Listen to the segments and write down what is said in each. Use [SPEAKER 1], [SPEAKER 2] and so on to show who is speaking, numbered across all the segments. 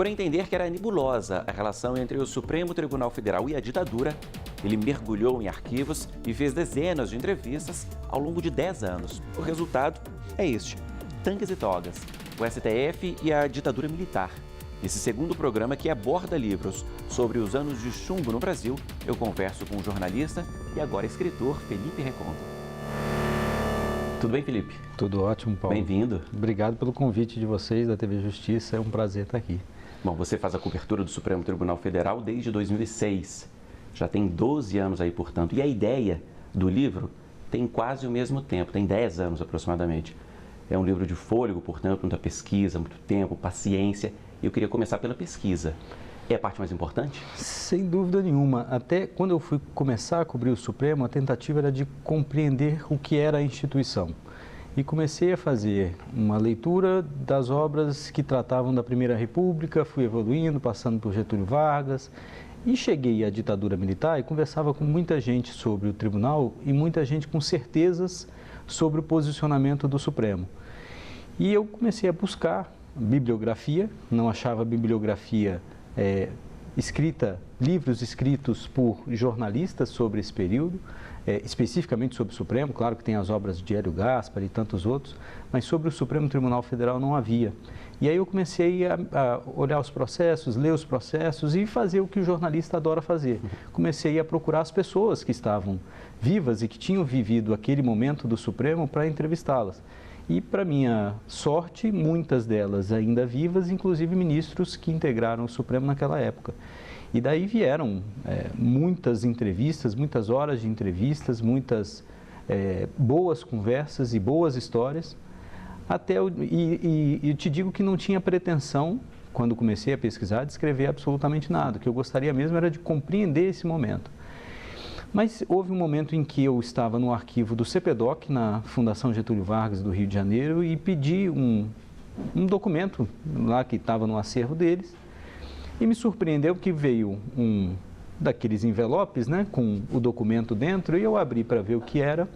[SPEAKER 1] Por entender que era nebulosa a relação entre o Supremo Tribunal Federal e a ditadura, ele mergulhou em arquivos e fez dezenas de entrevistas ao longo de 10 anos. O resultado é este: Tanques e Togas, o STF e a ditadura militar. Nesse segundo programa, que aborda livros sobre os anos de chumbo no Brasil, eu converso com o jornalista e agora escritor Felipe Recondo. Tudo bem, Felipe?
[SPEAKER 2] Tudo ótimo, Paulo.
[SPEAKER 1] Bem-vindo.
[SPEAKER 2] Obrigado pelo convite de vocês da TV Justiça, é um prazer estar aqui.
[SPEAKER 1] Bom, você faz a cobertura do Supremo Tribunal Federal desde 2006. Já tem 12 anos aí, portanto. E a ideia do livro tem quase o mesmo tempo, tem 10 anos aproximadamente. É um livro de fôlego, portanto, muita pesquisa, muito tempo, paciência. Eu queria começar pela pesquisa. É a parte mais importante?
[SPEAKER 2] Sem dúvida nenhuma. Até quando eu fui começar a cobrir o Supremo, a tentativa era de compreender o que era a instituição. E comecei a fazer uma leitura das obras que tratavam da Primeira República, fui evoluindo, passando por Getúlio Vargas, e cheguei à ditadura militar e conversava com muita gente sobre o tribunal e muita gente com certezas sobre o posicionamento do Supremo. E eu comecei a buscar bibliografia, não achava bibliografia escrita, livros escritos por jornalistas sobre esse período, especificamente sobre o Supremo, claro que tem as obras de Hélio Gaspari e tantos outros, mas sobre o Supremo Tribunal Federal não havia. E aí eu comecei a olhar os processos, ler os processos e fazer o que o jornalista adora fazer. Comecei a procurar as pessoas que estavam vivas e que tinham vivido aquele momento do Supremo para entrevistá-las. E, para minha sorte, muitas delas ainda vivas, inclusive ministros que integraram o Supremo naquela época. E daí vieram muitas entrevistas, muitas horas de entrevistas, muitas boas conversas e boas histórias. E te digo que não tinha pretensão, quando comecei a pesquisar, de escrever absolutamente nada. O que eu gostaria mesmo era de compreender esse momento. Mas houve um momento em que eu estava no arquivo do CPDOC, na Fundação Getúlio Vargas do Rio de Janeiro, e pedi um documento lá que estava no acervo deles, e me surpreendeu que veio um daqueles envelopes, né, com o documento dentro, e eu abri para ver o que era.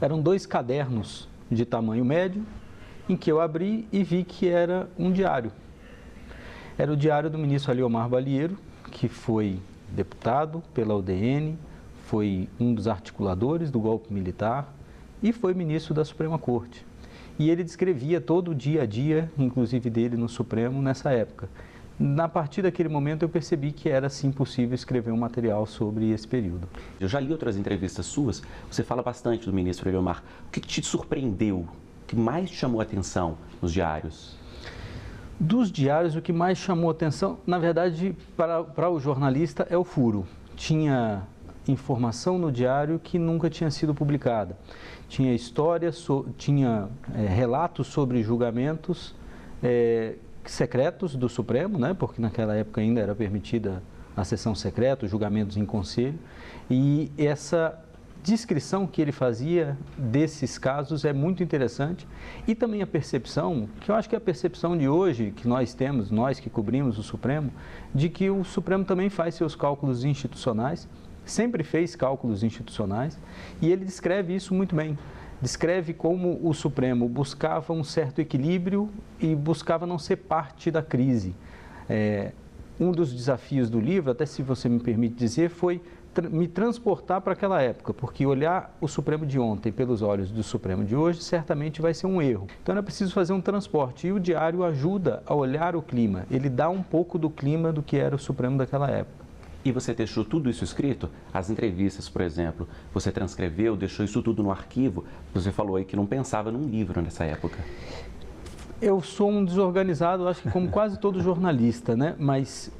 [SPEAKER 2] Eram 2 cadernos de tamanho médio, em que eu abri e vi que era um diário. Era o diário do ministro Aliomar Balieiro, que foi deputado pela UDN, foi um dos articuladores do golpe militar e foi ministro da Suprema Corte. E ele descrevia todo o dia a dia, inclusive dele no Supremo, nessa época. A partir daquele momento eu percebi que era sim possível escrever um material sobre esse período.
[SPEAKER 1] Eu já li outras entrevistas suas, você fala bastante do ministro Aliomar. O que te surpreendeu? O que mais te chamou a atenção nos diários?
[SPEAKER 2] Dos diários, o que mais chamou a atenção, na verdade, para o jornalista, é o furo. Tinha informação no diário que nunca tinha sido publicada. Tinha tinha relatos sobre julgamentos secretos do Supremo, né? Porque naquela época ainda era permitida a sessão secreta, julgamentos em conselho. E essa descrição que ele fazia desses casos é muito interessante, e também a percepção, que eu acho que é a percepção de hoje que nós temos, nós que cobrimos o Supremo, de que o Supremo também faz seus cálculos institucionais, sempre fez cálculos institucionais, e ele descreve isso muito bem. Descreve como o Supremo buscava um certo equilíbrio e buscava não ser parte da crise. Um dos desafios do livro, até se você me permite dizer, foi me transportar para aquela época, porque olhar o Supremo de ontem pelos olhos do Supremo de hoje certamente vai ser um erro. Então era preciso fazer um transporte, e o diário ajuda a olhar o clima, ele dá um pouco do clima do que era o Supremo daquela época.
[SPEAKER 1] E você deixou tudo isso escrito? As entrevistas, por exemplo, você transcreveu, deixou isso tudo no arquivo? Você falou aí que não pensava num livro nessa época.
[SPEAKER 2] Eu sou um desorganizado, acho que como quase todo jornalista, né? Mas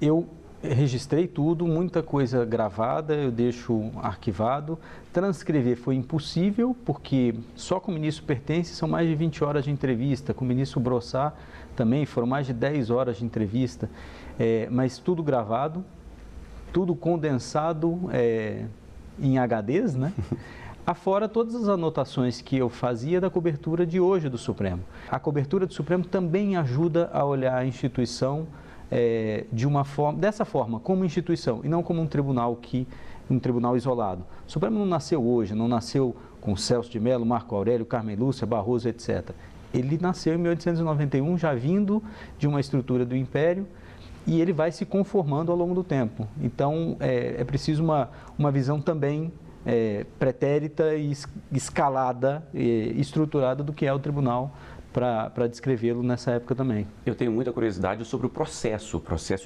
[SPEAKER 2] eu registrei tudo, muita coisa gravada, eu deixo arquivado. Transcrever foi impossível, porque só com o ministro Pertence são mais de 20 horas de entrevista, com o ministro Brossat também foram mais de 10 horas de entrevista, mas tudo gravado, tudo condensado em HDs, né? Afora todas as anotações que eu fazia da cobertura de hoje do Supremo. A cobertura do Supremo também ajuda a olhar a instituição dessa forma, como instituição, e não como um tribunal isolado. O Supremo não nasceu hoje, não nasceu com Celso de Mello, Marco Aurélio, Carmen Lúcia, Barroso, etc. Ele nasceu em 1891, já vindo de uma estrutura do Império, e ele vai se conformando ao longo do tempo. Então, é preciso uma visão também pretérita e escalada, estruturada do que é o tribunal para descrevê-lo nessa época também.
[SPEAKER 1] Eu tenho muita curiosidade sobre o processo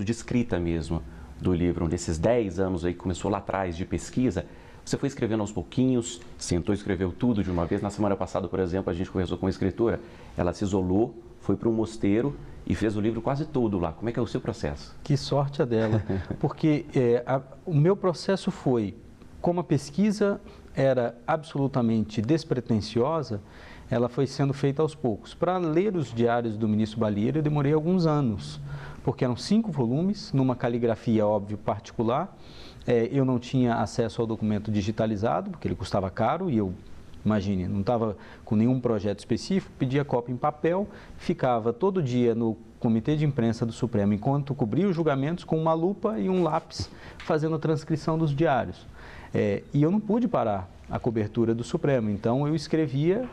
[SPEAKER 1] de escrita mesmo do livro. Nesses 10 anos aí que começou lá atrás de pesquisa, você foi escrevendo aos pouquinhos, sentou e escreveu tudo de uma vez. Na semana passada, por exemplo, a gente conversou com uma escritora, ela se isolou, foi para um mosteiro e fez o livro quase todo lá. Como é que é o seu processo?
[SPEAKER 2] Que sorte a dela, porque o meu processo foi, como a pesquisa era absolutamente despretensiosa, ela foi sendo feita aos poucos. Para ler os diários do ministro Balieiro, eu demorei alguns anos, porque eram 5 volumes, numa caligrafia, óbvio, particular. Eu não tinha acesso ao documento digitalizado, porque ele custava caro, e eu, imagine, não estava com nenhum projeto específico, pedia cópia em papel, ficava todo dia no Comitê de Imprensa do Supremo, enquanto cobria os julgamentos, com uma lupa e um lápis, fazendo a transcrição dos diários. E eu não pude parar a cobertura do Supremo, então eu escrevia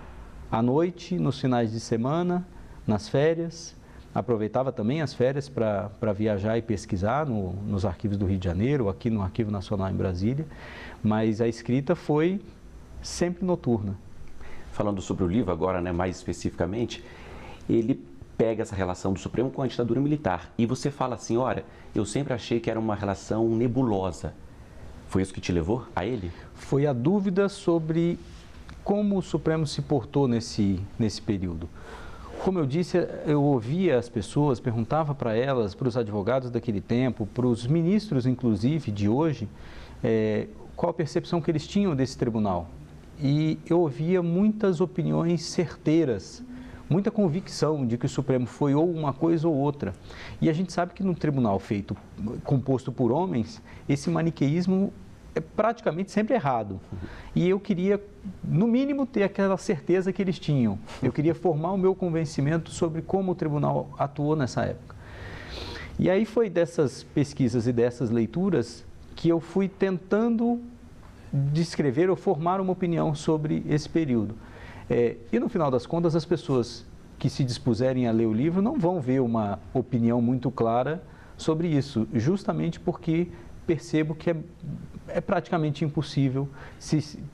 [SPEAKER 2] à noite, nos finais de semana, nas férias, aproveitava também as férias para viajar e pesquisar nos arquivos do Rio de Janeiro, aqui no Arquivo Nacional em Brasília, mas a escrita foi sempre noturna.
[SPEAKER 1] Falando sobre o livro agora, né, mais especificamente, ele pega essa relação do Supremo com a ditadura militar e você fala assim, olha, eu sempre achei que era uma relação nebulosa. Foi isso que te levou a ele?
[SPEAKER 2] Foi a dúvida sobre como o Supremo se portou nesse período. Como eu disse, eu ouvia as pessoas, perguntava para elas, para os advogados daquele tempo, para os ministros, inclusive, de hoje, qual a percepção que eles tinham desse tribunal. E eu ouvia muitas opiniões certeiras, muita convicção de que o Supremo foi ou uma coisa ou outra. E a gente sabe que num tribunal composto por homens, esse maniqueísmo é praticamente sempre errado. E eu queria, no mínimo, ter aquela certeza que eles tinham. Eu queria formar o meu convencimento sobre como o tribunal atuou nessa época. E aí foi dessas pesquisas e dessas leituras que eu fui tentando descrever ou formar uma opinião sobre esse período. E no final das contas, as pessoas que se dispuserem a ler o livro não vão ver uma opinião muito clara sobre isso, justamente porque percebo que é praticamente impossível,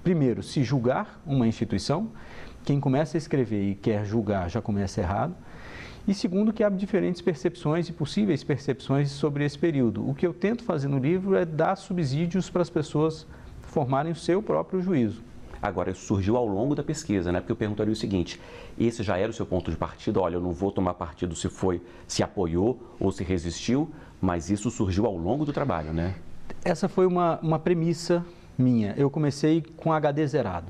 [SPEAKER 2] primeiro, se julgar uma instituição. Quem começa a escrever e quer julgar já começa errado. E segundo, que há diferentes percepções e possíveis percepções sobre esse período. O que eu tento fazer no livro é dar subsídios para as pessoas formarem o seu próprio juízo.
[SPEAKER 1] Agora, isso surgiu ao longo da pesquisa, né? Porque eu perguntaria o seguinte, esse já era o seu ponto de partida? Olha, eu não vou tomar partido se apoiou ou se resistiu, mas isso surgiu ao longo do trabalho, né?
[SPEAKER 2] Essa foi uma premissa minha. Eu comecei com HD zerado.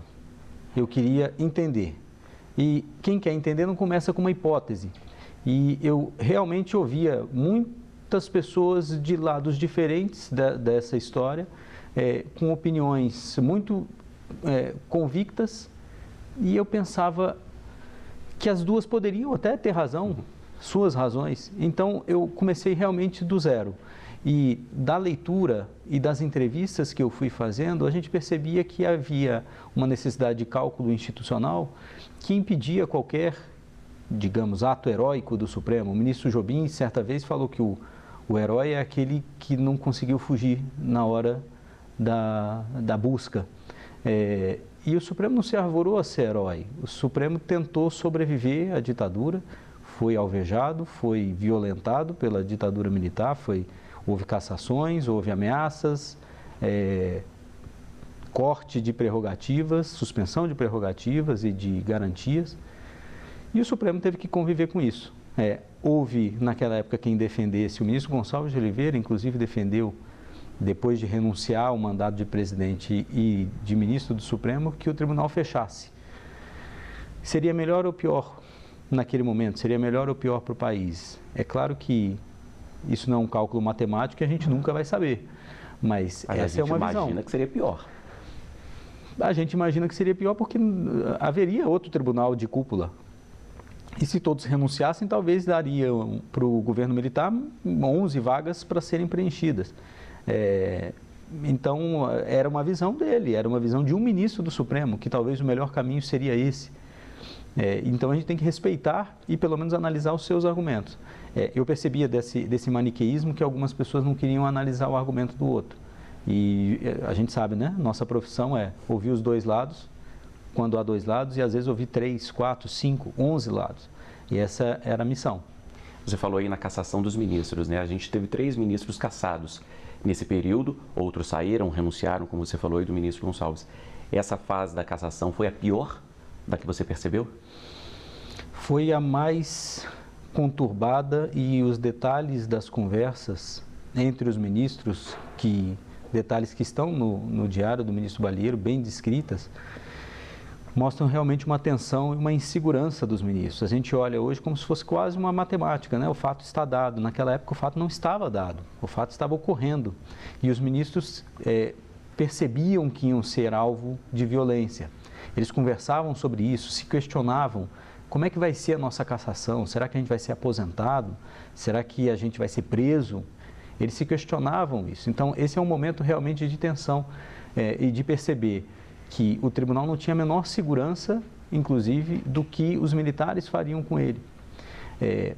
[SPEAKER 2] Eu queria entender. E quem quer entender não começa com uma hipótese. E eu realmente ouvia muitas pessoas de lados diferentes dessa história, com opiniões muito convictas, e eu pensava que as duas poderiam até ter razão, suas razões. Então eu comecei realmente do zero. E da leitura e das entrevistas que eu fui fazendo, a gente percebia que havia uma necessidade de cálculo institucional que impedia qualquer, digamos, ato heróico do Supremo. O ministro Jobim, certa vez, falou que o herói é aquele que não conseguiu fugir na hora da busca. E o Supremo não se arvorou a ser herói. O Supremo tentou sobreviver à ditadura, foi alvejado, foi violentado pela ditadura militar, houve cassações, houve ameaças, corte de prerrogativas, suspensão de prerrogativas e de garantias. E o Supremo teve que conviver com isso. Houve, naquela época, quem defendesse. O ministro Gonçalves de Oliveira, inclusive, defendeu, depois de renunciar ao mandato de presidente e de ministro do Supremo, que o tribunal fechasse. Seria melhor ou pior naquele momento? Seria melhor ou pior para o país? É claro que isso não é um cálculo matemático e a gente nunca vai saber, mas essa é uma visão.
[SPEAKER 1] A gente imagina que seria pior.
[SPEAKER 2] A gente imagina que seria pior porque haveria outro tribunal de cúpula. E se todos renunciassem, talvez daria para o governo militar 11 vagas para serem preenchidas. Então, era uma visão dele, era uma visão de um ministro do Supremo, que talvez o melhor caminho seria esse. Então a gente tem que respeitar e pelo menos analisar os seus argumentos. Eu percebia desse maniqueísmo que algumas pessoas não queriam analisar o argumento do outro. E a gente sabe, né? Nossa profissão é ouvir os dois lados, quando há dois lados, e às vezes ouvir 3, 4, 5, 11 lados. E essa era a missão.
[SPEAKER 1] Você falou aí na cassação dos ministros, né? A gente teve 3 ministros cassados nesse período, outros saíram, renunciaram, como você falou aí do ministro Gonçalves. Essa fase da cassação foi a pior da que você percebeu?
[SPEAKER 2] Foi a mais conturbada e os detalhes das conversas entre os ministros, detalhes que estão no diário do ministro Balieiro, bem descritas, mostram realmente uma tensão e uma insegurança dos ministros. A gente olha hoje como se fosse quase uma matemática, né? O fato está dado. Naquela época o fato não estava dado, o fato estava ocorrendo. E os ministros percebiam que iam ser alvo de violência. Eles conversavam sobre isso, se questionavam: como é que vai ser a nossa cassação? Será que a gente vai ser aposentado? Será que a gente vai ser preso? Eles se questionavam isso. Então, esse é um momento realmente de tensão e de perceber que o tribunal não tinha a menor segurança, inclusive, do que os militares fariam com ele.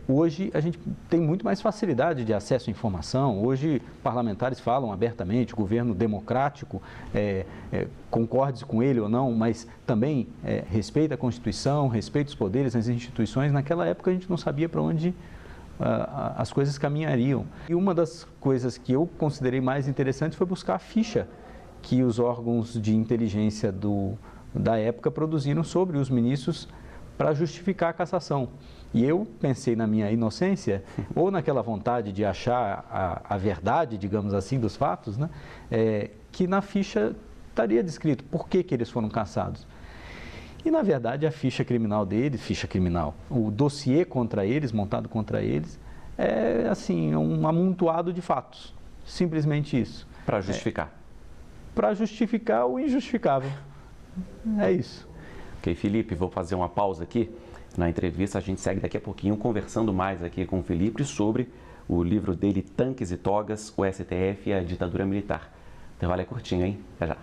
[SPEAKER 2] Hoje, a gente tem muito mais facilidade de acesso à informação. Hoje, parlamentares falam abertamente, o governo democrático, concorde com ele ou não, mas também respeita a Constituição, respeita os poderes, as instituições. Naquela época, a gente não sabia para onde as coisas caminhariam. E uma das coisas que eu considerei mais interessante foi buscar a ficha que os órgãos de inteligência da época produziram sobre os ministros para justificar a cassação. E eu pensei na minha inocência, ou naquela vontade de achar a verdade, digamos assim, dos fatos, né? Que na ficha estaria descrito por que eles foram cassados. E, na verdade, a ficha criminal deles, o dossiê contra eles, montado contra eles, é, assim, um amontoado de fatos. Simplesmente isso.
[SPEAKER 1] Para justificar.
[SPEAKER 2] Para justificar o injustificável. É isso.
[SPEAKER 1] Ok, Felipe, vou fazer uma pausa aqui. Na entrevista, a gente segue daqui a pouquinho conversando mais aqui com o Felipe sobre o livro dele, Tanques e Togas, o STF e a Ditadura Militar. O intervalo é curtinho, hein? Até já.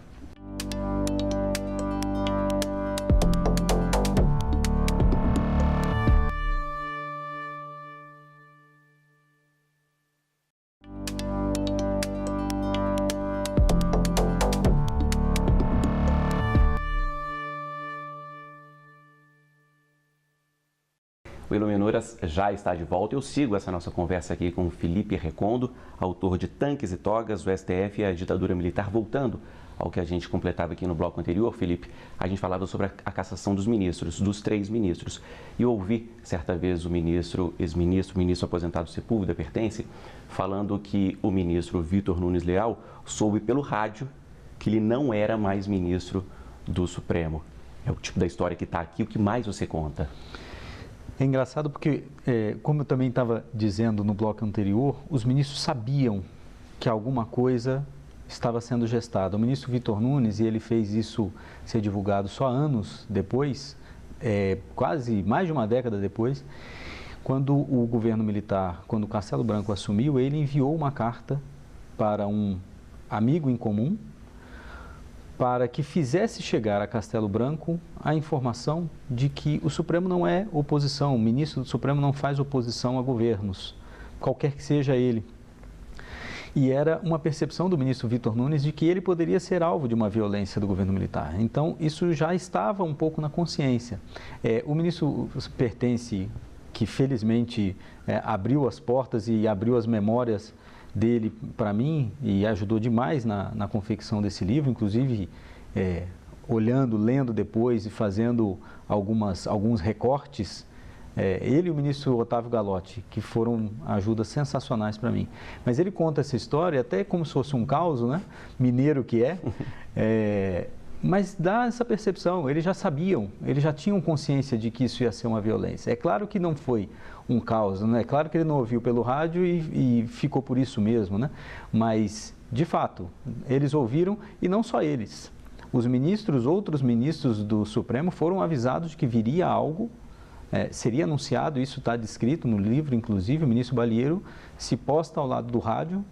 [SPEAKER 1] O Iluminuras já está de volta. Eu sigo essa nossa conversa aqui com o Felipe Recondo, autor de Tanques e Togas, o STF e a Ditadura Militar. Voltando ao que a gente completava aqui no bloco anterior, Felipe, a gente falava sobre a cassação dos ministros, dos 3 ministros. E eu ouvi, certa vez, o ex-ministro aposentado Sepúlveda Pertence, falando que o ministro Vitor Nunes Leal soube pelo rádio que ele não era mais ministro do Supremo. É o tipo da história que está aqui. O que mais você conta?
[SPEAKER 2] É engraçado porque, como eu também estava dizendo no bloco anterior, os ministros sabiam que alguma coisa estava sendo gestada. O ministro Vitor Nunes, e ele fez isso ser divulgado só anos depois, quase mais de uma década depois, quando o governo militar, quando o Castelo Branco assumiu, ele enviou uma carta para um amigo em comum, para que fizesse chegar a Castelo Branco a informação de que o Supremo não é oposição, o ministro do Supremo não faz oposição a governos, qualquer que seja ele. E era uma percepção do ministro Vitor Nunes de que ele poderia ser alvo de uma violência do governo militar. Então, isso já estava um pouco na consciência. O ministro Pertence, que felizmente abriu as portas e abriu as memórias dele para mim e ajudou demais na confecção desse livro, inclusive olhando, lendo depois e fazendo alguns recortes, ele e o ministro Otávio Galotti, que foram ajudas sensacionais para mim. Mas ele conta essa história até como se fosse um caos, né? Mineiro que mas dá essa percepção, eles já sabiam, eles já tinham consciência de que isso ia ser uma violência. É claro que não foi um caos, né? É claro que ele não ouviu pelo rádio e ficou por isso mesmo, né? Mas, de fato, eles ouviram, e não só eles. Outros ministros do Supremo foram avisados de que viria algo, seria anunciado, isso está descrito no livro, inclusive, o ministro Balieiro se posta ao lado do rádio,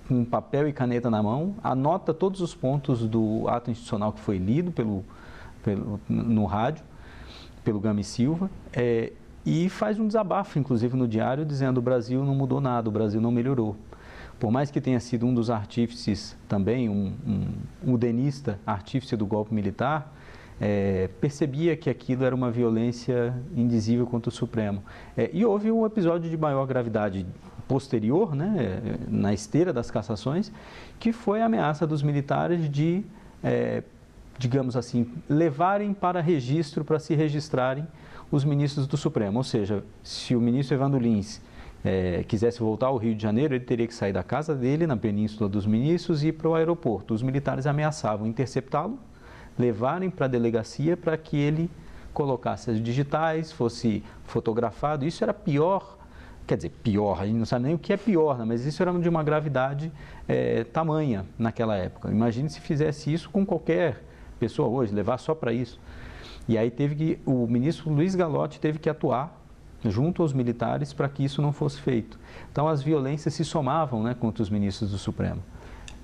[SPEAKER 2] com papel e caneta na mão, anota todos os pontos do ato institucional que foi lido no rádio, pelo Gama e Silva, e faz um desabafo, inclusive no diário, dizendo: o Brasil não mudou nada, o Brasil não melhorou. Por mais que tenha sido um dos artífices também, um udenista, artífice do golpe militar, percebia que aquilo era uma violência indizível contra o Supremo. E houve um episódio de maior gravidade posterior, né, na esteira das cassações, que foi a ameaça dos militares de, digamos assim, levarem para registro, para se registrarem os ministros do Supremo. Ou seja, se o ministro Evandro Lins quisesse voltar ao Rio de Janeiro, ele teria que sair da casa dele, na Península dos Ministros, e ir para o aeroporto. Os militares ameaçavam interceptá-lo, levarem para a delegacia para que ele colocasse as digitais, fosse fotografado. Isso era pior, quer dizer, pior, a gente não sabe nem o que é pior, né? Mas isso era de uma gravidade tamanha naquela época. Imagine se fizesse isso com qualquer pessoa hoje, levar só para isso. E aí o ministro Luiz Gallotti teve que atuar junto aos militares para que isso não fosse feito. Então as violências se somavam, né, contra os ministros do Supremo.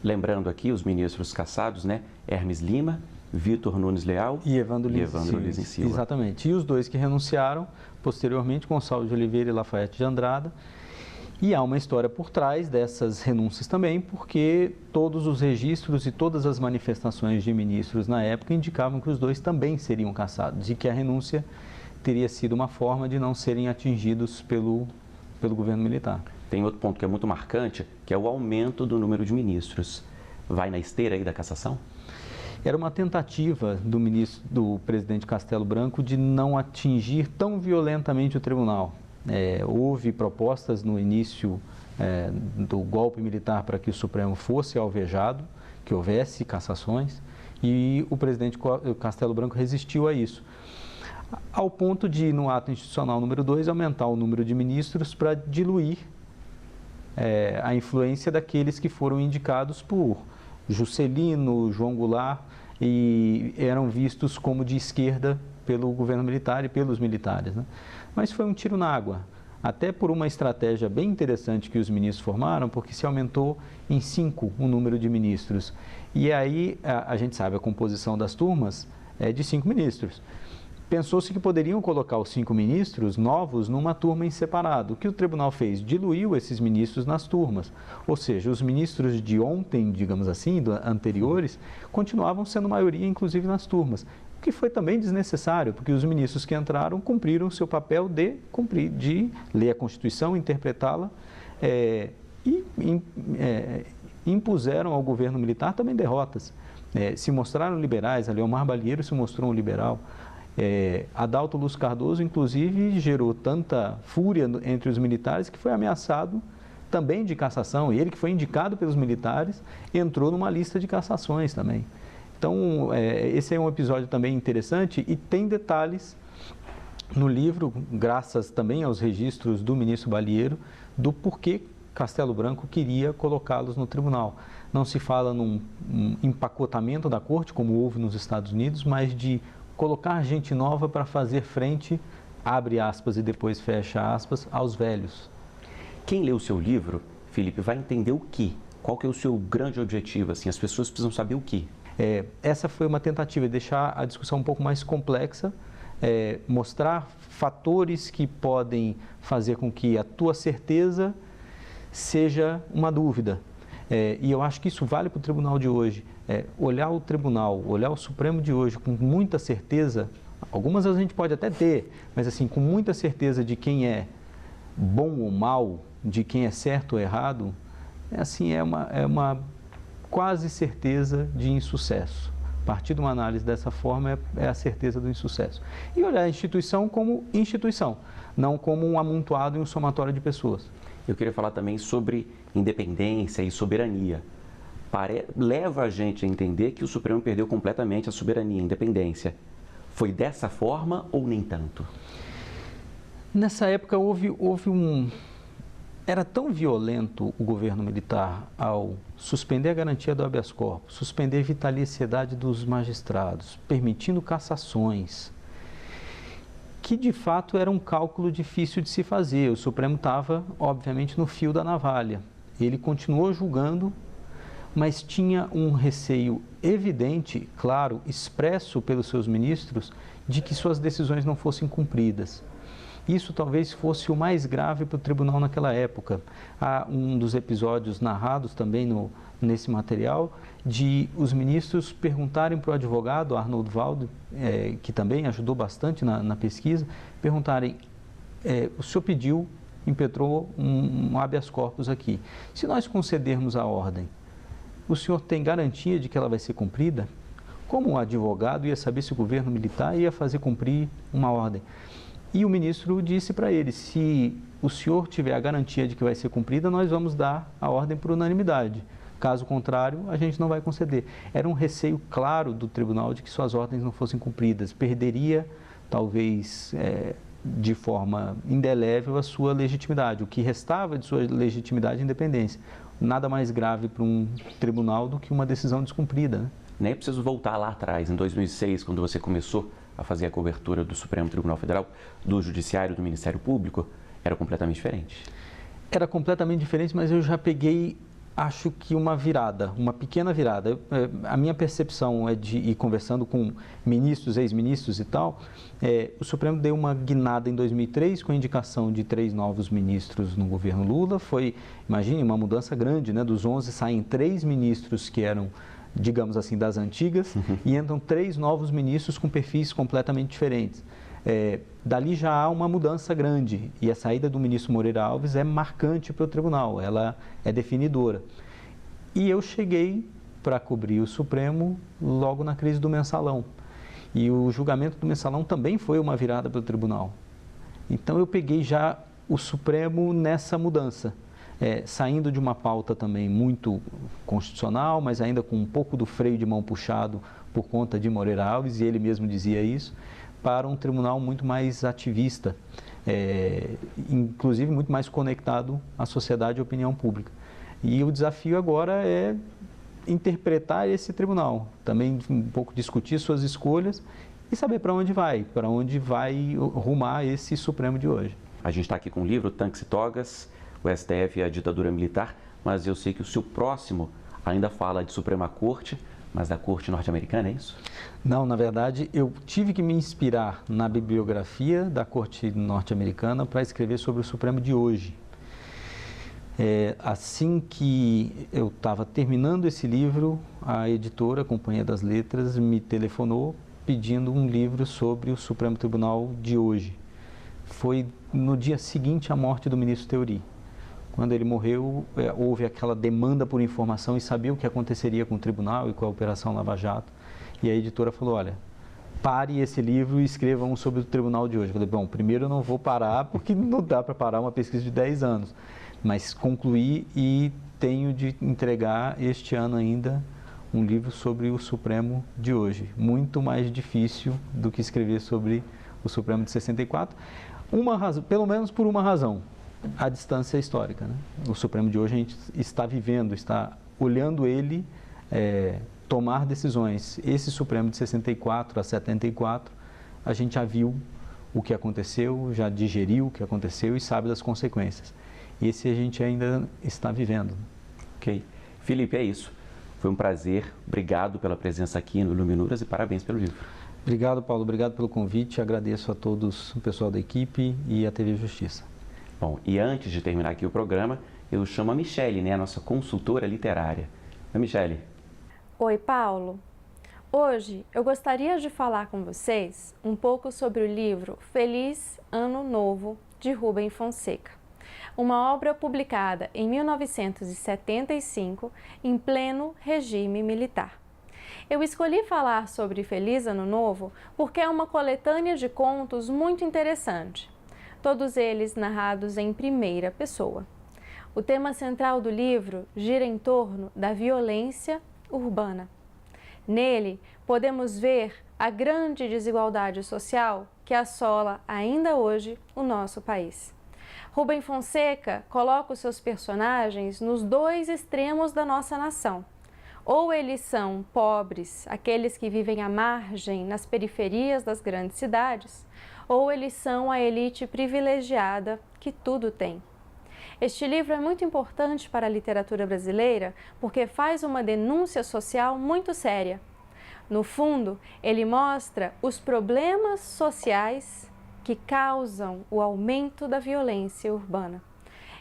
[SPEAKER 1] Llembrando aqui os ministros cassados, né? Hermes Lima, Vitor Nunes Leal
[SPEAKER 2] e Evandro Lins
[SPEAKER 1] em Silva.
[SPEAKER 2] Exatamente. E os dois que renunciaram posteriormente, Gonçalves de Oliveira e Lafayette de Andrada. E há uma história por trás dessas renúncias também, porque todos os registros e todas as manifestações de ministros na época indicavam que os dois também seriam cassados e que a renúncia teria sido uma forma de não serem atingidos pelo governo militar.
[SPEAKER 1] Tem outro ponto que é muito marcante, que é o aumento do número de ministros. Vai na esteira aí da cassação?
[SPEAKER 2] Era uma tentativa do presidente Castelo Branco de não atingir tão violentamente o tribunal. Houve propostas no início do golpe militar para que o Supremo fosse alvejado, que houvesse cassações, e o presidente Castelo Branco resistiu a isso, ao ponto de, no ato institucional número 2, aumentar o número de ministros para diluir a influência daqueles que foram indicados por Juscelino, João Goulart, e eram vistos como de esquerda pelo governo militar e pelos militares, né? Mas foi um tiro na água, até por uma estratégia bem interessante que os ministros formaram, porque se aumentou em 5 o número de ministros. E aí, a gente sabe, a composição das turmas é de 5 ministros. Pensou-se que poderiam colocar os 5 ministros novos numa turma em separado. O que o tribunal fez? Diluiu esses ministros nas turmas. Ou seja, os ministros de ontem, digamos assim, anteriores, continuavam sendo maioria, inclusive nas turmas. O que foi também desnecessário, porque os ministros que entraram cumpriram o seu papel de ler a Constituição, interpretá-la e impuseram ao governo militar também derrotas. Se mostraram liberais, a Leomar Balieiro se mostrou um liberal. Adalto Luz Cardoso, inclusive, gerou tanta fúria entre os militares que foi ameaçado também de cassação. E ele, que foi indicado pelos militares, entrou numa lista de cassações também. Então, esse é um episódio também interessante e tem detalhes no livro, graças também aos registros do ministro Balieiro, do porquê Castelo Branco queria colocá-los no tribunal. Não se fala num empacotamento da corte, como houve nos Estados Unidos, mas de colocar gente nova para fazer frente, abre aspas e depois fecha aspas, aos velhos.
[SPEAKER 1] Quem lê o seu livro, Felipe, vai entender o quê? Qual que é o seu grande objetivo? Assim, as pessoas precisam saber o quê?
[SPEAKER 2] Essa foi uma tentativa de deixar a discussão um pouco mais complexa, mostrar fatores que podem fazer com que a tua certeza seja uma dúvida. E eu acho que isso vale para o tribunal de hoje. Olhar o tribunal, olhar o Supremo de hoje com muita certeza, algumas a gente pode até ter, mas assim, com muita certeza de quem é bom ou mal, de quem é certo ou errado, é uma quase certeza de insucesso. A partir de uma análise dessa forma é a certeza do insucesso. E olhar a instituição como instituição, não como um amontoado e um somatório de pessoas.
[SPEAKER 1] Eu queria falar também sobre independência e soberania. Leva a gente a entender que o Supremo perdeu completamente a soberania, a independência. Foi dessa forma ou nem tanto?
[SPEAKER 2] Nessa época era tão violento o governo militar ao suspender a garantia do habeas corpus, suspender a vitaliciedade dos magistrados, permitindo cassações, que de fato era um cálculo difícil de se fazer. O Supremo estava, obviamente, no fio da navalha. Ele continuou julgando, mas tinha um receio evidente, claro, expresso pelos seus ministros, de que suas decisões não fossem cumpridas. Isso talvez fosse o mais grave para o tribunal naquela época. Há um dos episódios narrados também nesse material, de os ministros perguntarem para o advogado, Arnold Valdo, que também ajudou bastante na pesquisa, perguntarem, o senhor pediu, impetrou um habeas corpus aqui. Se nós concedermos a ordem, o senhor tem garantia de que ela vai ser cumprida? Como um advogado ia saber se o governo militar ia fazer cumprir uma ordem? E o ministro disse para ele, se o senhor tiver a garantia de que vai ser cumprida, nós vamos dar a ordem por unanimidade. Caso contrário, a gente não vai conceder. Era um receio claro do tribunal de que suas ordens não fossem cumpridas. Perderia, talvez, de forma indelével, a sua legitimidade. O que restava de sua legitimidade e independência. Nada mais grave para um tribunal do que uma decisão descumprida, né?
[SPEAKER 1] Nem preciso voltar lá atrás, em 2006, quando você começou a fazer a cobertura do Supremo Tribunal Federal, do Judiciário, do Ministério Público, era completamente diferente.
[SPEAKER 2] Era completamente diferente, mas eu já peguei, acho que uma virada, uma pequena virada. A minha percepção e conversando com ministros, ex-ministros e tal, o Supremo deu uma guinada em 2003 com a indicação de 3 novos ministros no governo Lula. Foi, imagine, uma mudança grande, né? Dos 11 saem 3 ministros que eram, digamos assim, das antigas, e entram 3 novos ministros com perfis completamente diferentes. Dali já há uma mudança grande, e a saída do ministro Moreira Alves é marcante para o tribunal, ela é definidora. E eu cheguei para cobrir o Supremo logo na crise do Mensalão, e o julgamento do Mensalão também foi uma virada para o tribunal. Então eu peguei já o Supremo nessa mudança. Saindo de uma pauta também muito constitucional, mas ainda com um pouco do freio de mão puxado por conta de Moreira Alves, e ele mesmo dizia isso, para um tribunal muito mais ativista, inclusive muito mais conectado à sociedade e à opinião pública. E o desafio agora é interpretar esse tribunal, também um pouco discutir suas escolhas e saber para onde vai rumar esse Supremo de hoje.
[SPEAKER 1] A gente está aqui com o livro Tanques e Togas, o STF e a ditadura militar, mas eu sei que o seu próximo ainda fala de Suprema Corte, mas da Corte norte-americana, é isso?
[SPEAKER 2] Não, na verdade, eu tive que me inspirar na bibliografia da Corte norte-americana para escrever sobre o Supremo de hoje. Assim que eu estava terminando esse livro, a editora, a Companhia das Letras, me telefonou pedindo um livro sobre o Supremo Tribunal de hoje. Foi no dia seguinte à morte do ministro Theory. Quando ele morreu, houve aquela demanda por informação e saber o que aconteceria com o tribunal e com a Operação Lava Jato. E a editora falou, olha, pare esse livro e escreva um sobre o tribunal de hoje. Eu falei, bom, primeiro eu não vou parar, porque não dá para parar uma pesquisa de 10 anos. Mas concluí e tenho de entregar este ano ainda um livro sobre o Supremo de hoje. Muito mais difícil do que escrever sobre o Supremo de 64. Pelo menos por uma razão. A distância histórica, né? O Supremo de hoje a gente está vivendo, está olhando ele tomar decisões. Esse Supremo de 64 a 74, a gente já viu o que aconteceu, já digeriu o que aconteceu e sabe das consequências. Esse a gente ainda está vivendo.
[SPEAKER 1] Ok. Felipe, é isso. Foi um prazer. Obrigado pela presença aqui no Iluminuras e parabéns pelo livro.
[SPEAKER 2] Obrigado, Paulo. Obrigado pelo convite. Agradeço a todos, o pessoal da equipe e a TV Justiça.
[SPEAKER 1] Bom, e antes de terminar aqui o programa, eu chamo a Michele, né, a nossa consultora literária. Oi, Michele.
[SPEAKER 3] Oi, Paulo. Hoje eu gostaria de falar com vocês um pouco sobre o livro Feliz Ano Novo, de Rubem Fonseca. Uma obra publicada em 1975, em pleno regime militar. Eu escolhi falar sobre Feliz Ano Novo porque é uma coletânea de contos muito interessante. Todos eles narrados em primeira pessoa. O tema central do livro gira em torno da violência urbana. Nele, podemos ver a grande desigualdade social que assola ainda hoje o nosso país. Rubem Fonseca coloca os seus personagens nos 2 extremos da nossa nação. Ou eles são pobres, aqueles que vivem à margem, nas periferias das grandes cidades, ou eles são a elite privilegiada que tudo tem. Este livro é muito importante para a literatura brasileira porque faz uma denúncia social muito séria. No fundo, ele mostra os problemas sociais que causam o aumento da violência urbana.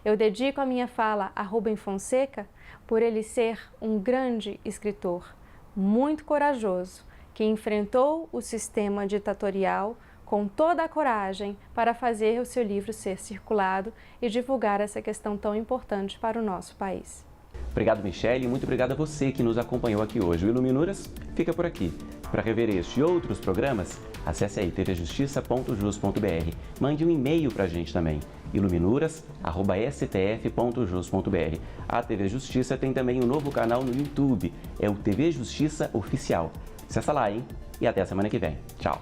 [SPEAKER 3] Eu dedico a minha fala a Rubem Fonseca por ele ser um grande escritor, muito corajoso, que enfrentou o sistema ditatorial com toda a coragem para fazer o seu livro ser circulado e divulgar essa questão tão importante para o nosso país.
[SPEAKER 1] Obrigado, Michele, e muito obrigado a você que nos acompanhou aqui hoje. O Iluminuras fica por aqui. Para rever este e outros programas, acesse aí tvjustiça.jus.br. Mande um e-mail para a gente também, iluminuras@stf.jus.br. A TV Justiça tem também um novo canal no YouTube, é o TV Justiça Oficial. Acessa lá, hein? E até a semana que vem. Tchau!